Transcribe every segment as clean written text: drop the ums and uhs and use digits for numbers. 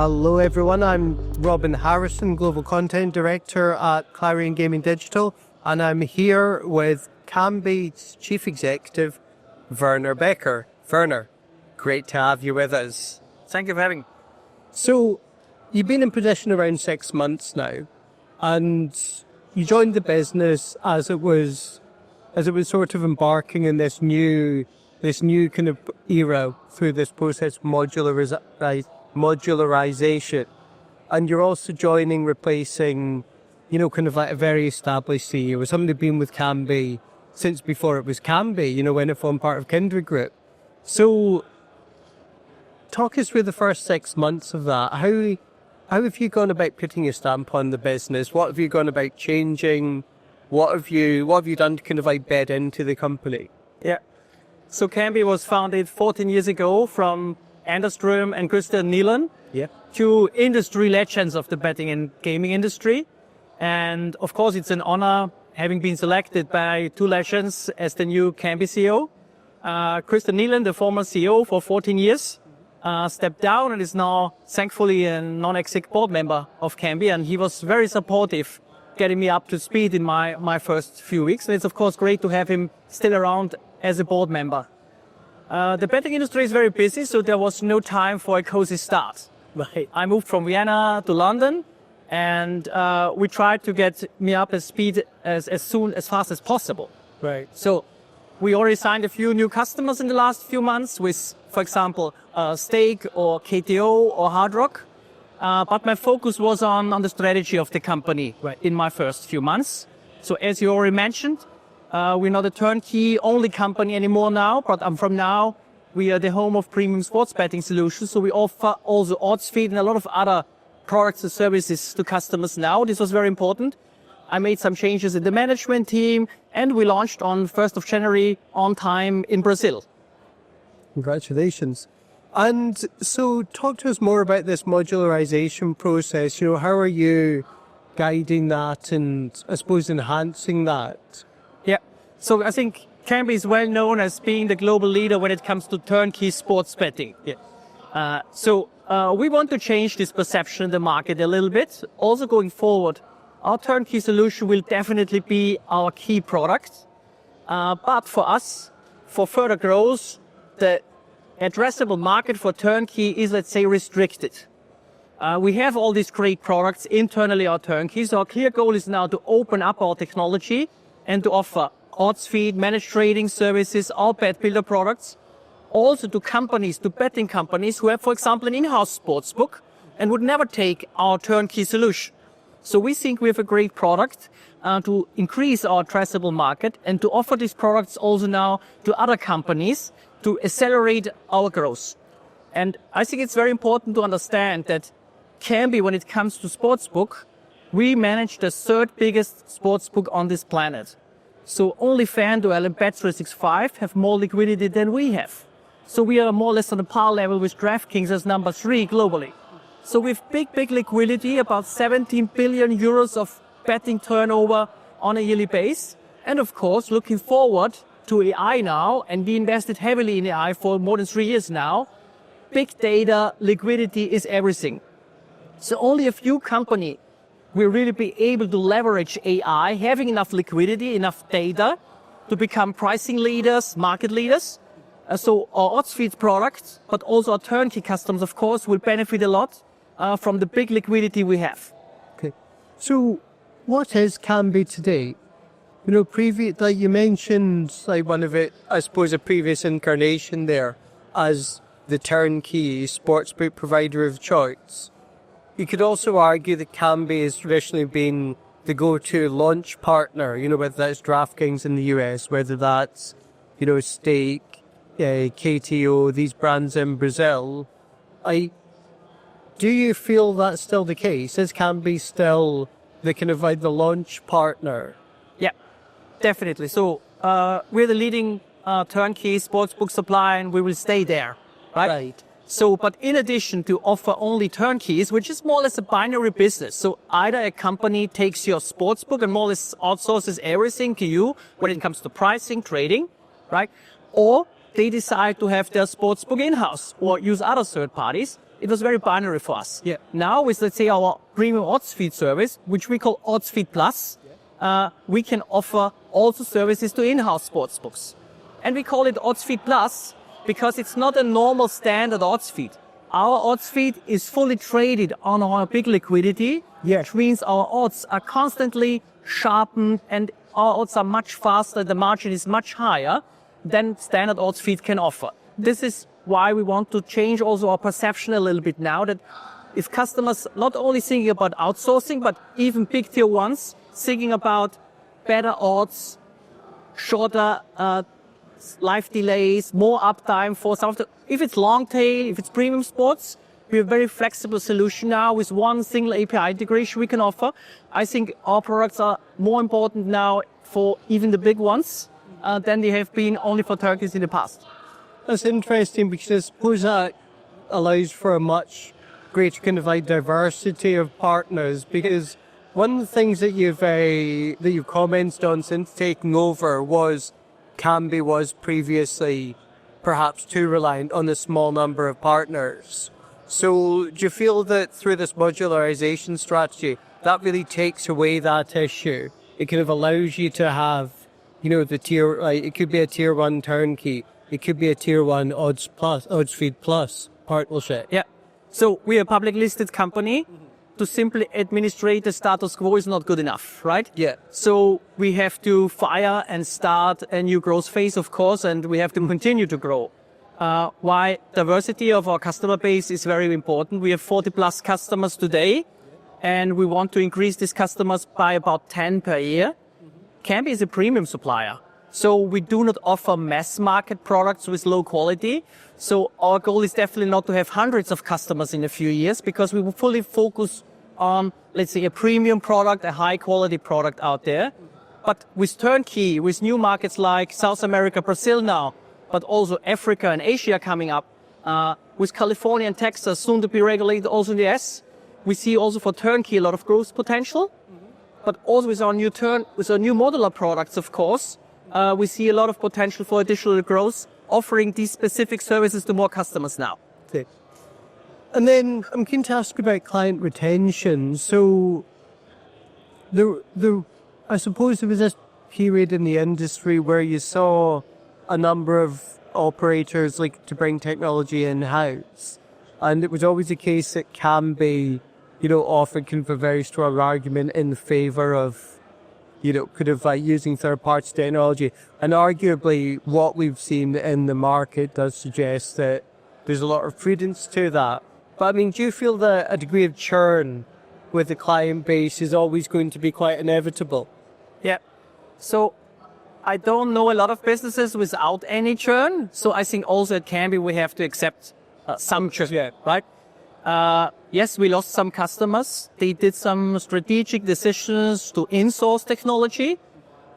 Hello everyone, I'm Robin Harrison, Global Content Director at Clarion Gaming Digital, and I'm here with Kambi's Chief Executive, Werner Becher. Werner, great to have you with us. Thank you for having me. So, you've been in position around 6 months now, and you joined the business as it was sort of embarking in this new kind of era through this process of modularization. And you're also replacing, kind of like a very established CEO, somebody who'd been with Kambi since before it was Kambi, when it formed part of Kindred Group. So, talk us through the first 6 months of that. How have you gone about putting your stamp on the business? What have you gone about changing? What have you done to kind of like bed into the company? Yeah. So Kambi was founded 14 years ago from Anders Ström and Kristian Nylen, two industry legends of the betting and gaming industry. And of course, it's an honor having been selected by two legends as the new Kambi CEO. Kristian Nylen, the former CEO for 14 years, stepped down and is now thankfully a non-exec board member of Kambi. And he was very supportive, getting me up to speed in my first few weeks. And it's of course great to have him still around as a board member. The betting industry is very busy, so there was no time for a cozy start. Right. I moved from Vienna to London, and we tried to get me up to speed as fast as possible. Right. So we already signed a few new customers in the last few months with, for example, Stake or KTO or Hard Rock. But my focus was on the strategy of the company in my first few months. So as you already mentioned, we're not a turnkey only company anymore now, but from now we are the home of premium sports betting solutions. So we offer also odds feed and a lot of other products and services to customers now. This was very important. I made some changes in the management team and we launched on 1st of January on time in Brazil. Congratulations. And so talk to us more about this modularization process. How are you guiding that and I suppose enhancing that? Yeah, so I think Kambi is well known as being the global leader when it comes to turnkey sports betting. Yeah. So we want to change this perception in the market a little bit. Also going forward, our turnkey solution will definitely be our key product. But for us, for further growth, the addressable market for turnkey is, let's say, restricted. We have all these great products internally, our turnkey. So our clear goal is now to open up our technology and to offer odds feed, managed trading services, our bet builder products, also to companies, to betting companies who have, for example, an in-house sportsbook and would never take our turnkey solution. So we think we have a great product to increase our addressable market and to offer these products also now to other companies to accelerate our growth. And I think it's very important to understand that Kambi, when it comes to sportsbook, we manage the third biggest sportsbook on this planet. So only FanDuel and Bet365 have more liquidity than we have. So we are more or less on a par level with DraftKings as number 3 globally. So with big liquidity, about 17 billion euros of betting turnover on a yearly base. And of course, looking forward to AI now, and we invested heavily in AI for more than 3 years now. Big data, liquidity is everything. So only a few companies will really be able to leverage AI, having enough liquidity, enough data to become pricing leaders, market leaders. So our odds feed products, but also our turnkey customers, of course, will benefit a lot from the big liquidity we have. Okay. So what is Kambi today? Like you mentioned, like one of it, I suppose, a previous incarnation there as the turnkey sportsbook provider of choice. You could also argue that Kambi has traditionally been the go-to launch partner, whether that's DraftKings in the US, whether that's, Stake, KTO, these brands in Brazil. Do you feel that's still the case? Is Kambi still the kind of like the launch partner? Yeah, definitely. So we're the leading turnkey sportsbook supplier and we will stay there, right? So, but in addition to offer only turnkeys, which is more or less a binary business. So either a company takes your sportsbook and more or less outsources everything to you when it comes to pricing, trading, right? Or they decide to have their sportsbook in-house or use other third parties. it was very binary for us. Yeah. Now with, let's say, our premium odds feed service, which we call Odds Feed Plus, we can offer also services to in-house sportsbooks. And we call it Odds Feed Plus because it's not a normal standard odds feed. Our odds feed is fully traded on our big liquidity, which means our odds are constantly sharpened and our odds are much faster, the margin is much higher than standard odds feed can offer. This is why we want to change also our perception a little bit now, that if customers not only thinking about outsourcing, but even big tier ones, thinking about better odds, shorter life delays, more uptime for some of the, if it's long tail, if it's premium sports, we have a very flexible solution now with one single API integration we can offer. I think our products are more important now for even the big ones than they have been only for turkeys in the past. That's interesting because I suppose that allows for a much greater kind of like diversity of partners, because one of the things that you've commented on since taking over was Kambi was previously perhaps too reliant on a small number of partners. So do you feel that through this modularization strategy, that really takes away that issue? It kind of allows you to have, the tier, like it could be a tier one turnkey, it could be a tier one odds feed plus partnership. Yeah. So we're a public listed company. To simply administrate the status quo is not good enough, right? Yeah. So we have to fire and start a new growth phase, of course, and we have to continue to grow. Why diversity of our customer base is very important. We have 40 plus customers today, and we want to increase these customers by about 10 per year. Kambi is a premium supplier, so we do not offer mass market products with low quality. So our goal is definitely not to have hundreds of customers in a few years, because we will fully focus on, let's say, a premium product, a high quality product out there. But with turnkey, with new markets like South America, Brazil now, but also Africa and Asia coming up, with California and Texas soon to be regulated also in the US, we see also for turnkey a lot of growth potential. But also with our new modular products, of course, we see a lot of potential for additional growth, offering these specific services to more customers now. Okay. And then I'm keen to ask about client retention. So I suppose there was this period in the industry where you saw a number of operators like to bring technology in-house. And it was always the case that Kambi, often kind of a very strong argument in favor of, could have like using third-party technology. And arguably what we've seen in the market does suggest that there's a lot of prudence to that. But I mean, do you feel that a degree of churn with the client base is always going to be quite inevitable? Yeah. So I don't know a lot of businesses without any churn. So I think also at Kambi we have to accept some churn, right? Yes, we lost some customers. They did some strategic decisions to insource technology.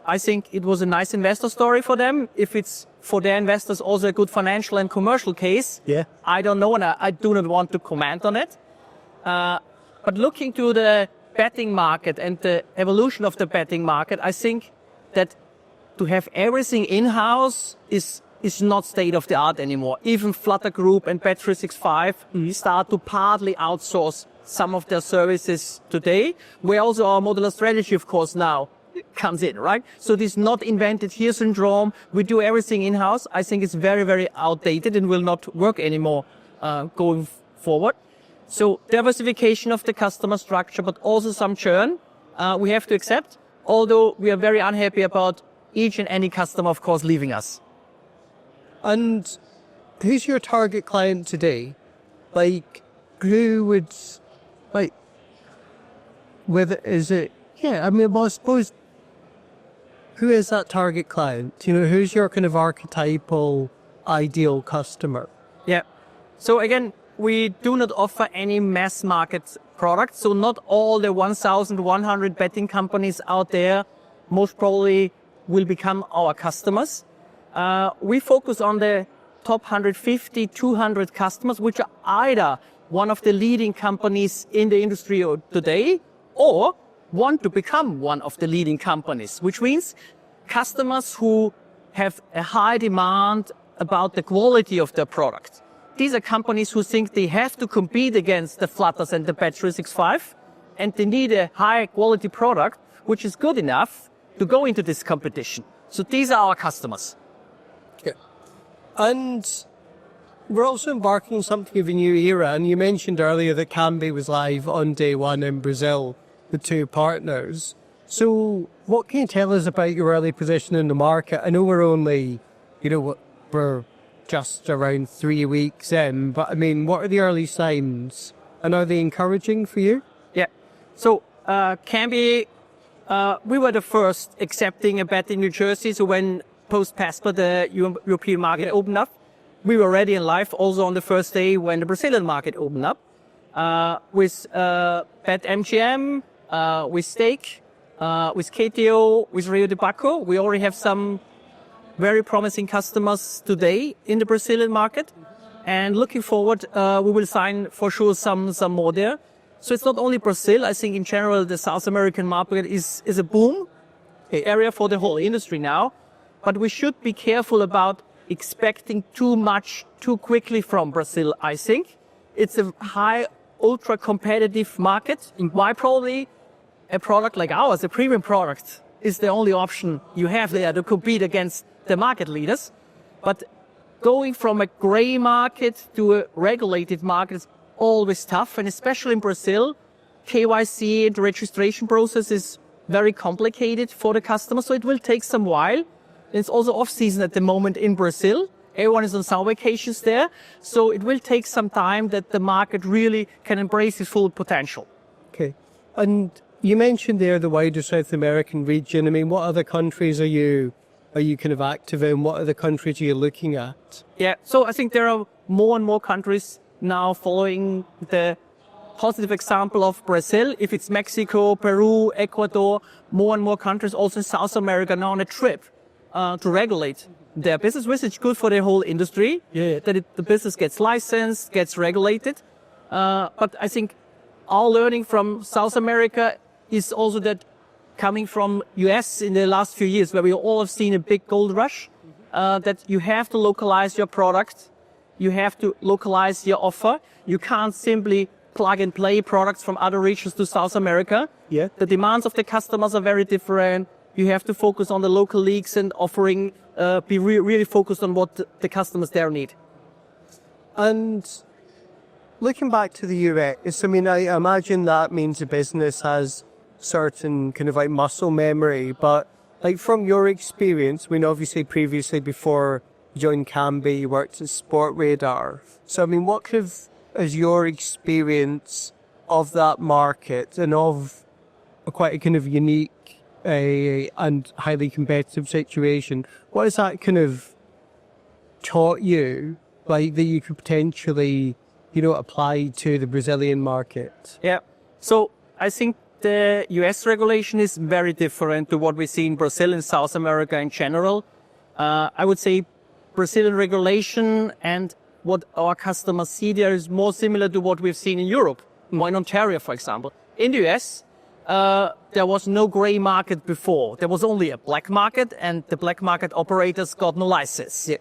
I think it was a nice investor story for them. If it's for their investors also a good financial and commercial case, I don't know, and I do not want to comment on it. But looking to the betting market and the evolution of the betting market, I think that to have everything in-house is not state of the art anymore. Even Flutter Group and Bet365 start to partly outsource some of their services today, where also our modular strategy, of course, now comes in, right? So this not invented here syndrome, we do everything in-house, I think it's very, very outdated and will not work anymore going forward. So diversification of the customer structure, but also some churn we have to accept, although we are very unhappy about each and any customer, of course, leaving us. And who's your target client today? Like, who would, like, whether is it, I suppose, who is that target client? Who's your kind of archetypal ideal customer? Yeah. So again, we do not offer any mass market products. So not all the 1,100 betting companies out there most probably will become our customers. We focus on the top 150, 200 customers, which are either one of the leading companies in the industry today or want to become one of the leading companies, which means customers who have a high demand about the quality of their product. these are companies who think they have to compete against the Flutters and the Bet365, and they need a high quality product which is good enough to go into this competition. So these are our customers. Okay. And we're also embarking on something of a new era, and you mentioned earlier that Kambi was live on day one in Brazil with 2 partners. So what can you tell us about your early position in the market? I know we're only, we're just around 3 weeks in, but I mean, what are the early signs, and are they encouraging for you? Yeah. So Kambi, we were the first accepting a bet in New Jersey. So when post-PASPA, the European market opened up, we were ready and live also on the first day when the Brazilian market opened up. With BetMGM, with Stake, with KTO, with Rio de Baco. We already have some very promising customers today in the Brazilian market. And looking forward, we will sign for sure some more there. So it's not only Brazil. I think in general, the South American market is a boom area for the whole industry now. But we should be careful about expecting too much too quickly from Brazil, I think. It's a high, ultra competitive market. Why probably a product like ours, a premium product, is the only option you have there to compete against the market leaders. But going from a gray market to a regulated market is always tough. And especially in Brazil, KYC, the registration process is very complicated for the customer. So it will take some while. It's also off-season at the moment in Brazil. Everyone is on summer vacations there. So it will take some time that the market really can embrace its full potential. Okay. And you mentioned there the wider South American region. I mean, what other countries are you kind of active in? What other countries are you looking at? Yeah, so I think there are more and more countries now following the positive example of Brazil. If it's Mexico, Peru, Ecuador, more and more countries, also South America, now on a trip to regulate their business, which is good for the whole industry, that the business gets licensed, gets regulated. But I think our learning from South America is also that coming from US in the last few years, where we all have seen a big gold rush, that you have to localize your product, you have to localize your offer. You can't simply plug and play products from other regions to South America. Yeah. The demands of the customers are very different. You have to focus on the local leagues and offering, be really focused on what the customers there need. And looking back to the US, I mean, I imagine that means the business has certain kind of like muscle memory, but like from your experience, I mean, obviously previously before you joined Kambi, you worked at Sportradar. So, I mean, what kind of is your experience of that market and of quite a kind of unique and highly competitive situation? What has that kind of taught you, like, that you could potentially, apply to the Brazilian market? Yeah. So I think the US regulation is very different to what we see in Brazil and South America in general. I would say Brazilian regulation and what our customers see there is more similar to what we've seen in Europe, or in Ontario, for example. In the US, there was no gray market before. There was only a black market, and the black market operators got no license. Yeah.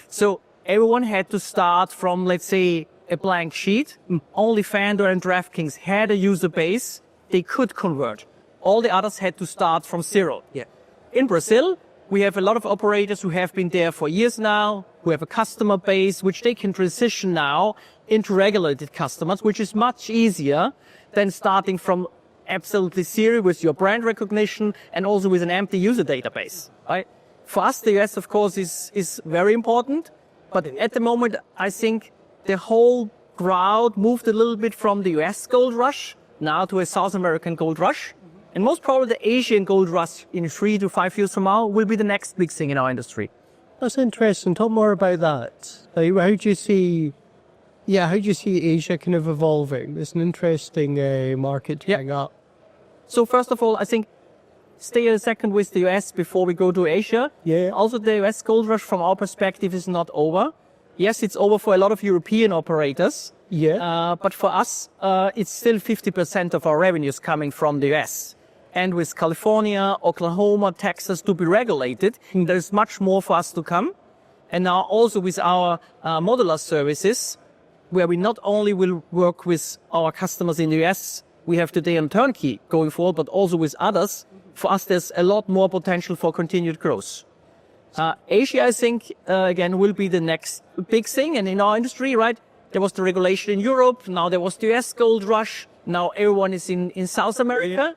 So everyone had to start from, let's say, a blank sheet. Only FanDuel and DraftKings had a user base they could convert. All the others had to start from zero. Yeah. In Brazil, we have a lot of operators who have been there for years now, who have a customer base, which they can transition now into regulated customers, which is much easier than starting from absolutely zero with your brand recognition and also with an empty user database, right? For us, the US, of course, is very important. But at the moment, I think the whole crowd moved a little bit from the US gold rush now to a South American gold rush. And most probably the Asian gold rush in 3 to 5 years from now will be the next big thing in our industry. That's interesting. Talk more about that. Like, how do you see Asia kind of evolving? It's an interesting market to hang up. So first of all, I think stay a second with the US before we go to Asia. Yeah. Also, the US gold rush from our perspective is not over. Yes, it's over for a lot of European operators. Yeah. But for us, it's still 50% of our revenues coming from the US. And with California, Oklahoma, Texas to be regulated, there's much more for us to come. And now also with our modular services, where we not only will work with our customers in the US, we have today on turnkey going forward, but also with others. For us, there's a lot more potential for continued growth. Asia, I think, again, will be the next big thing. And in our industry, right, there was the regulation in Europe. Now there was the US gold rush. Now everyone is in South America.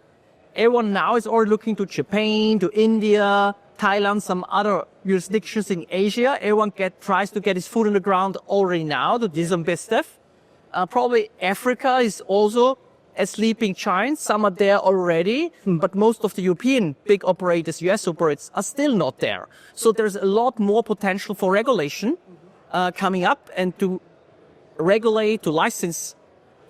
Everyone now is already looking to Japan, to India, Thailand, some other jurisdictions in Asia. Everyone tries to get his foot on the ground already now to do some best stuff. Probably Africa is also a sleeping giant. Some are there already, but most of the European big operators, US operators, are still not there. So there's a lot more potential for regulation coming up and to regulate, to license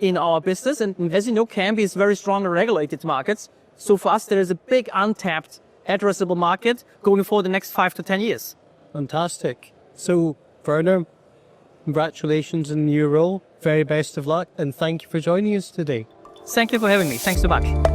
in our business. And as you know, Kambi is very strong in regulated markets. So for us, there is a big untapped addressable market going for the next 5 to 10 years. Fantastic. So, Werner, congratulations on your role. Very best of luck, and thank you for joining us today. Thank you for having me. Thanks so much.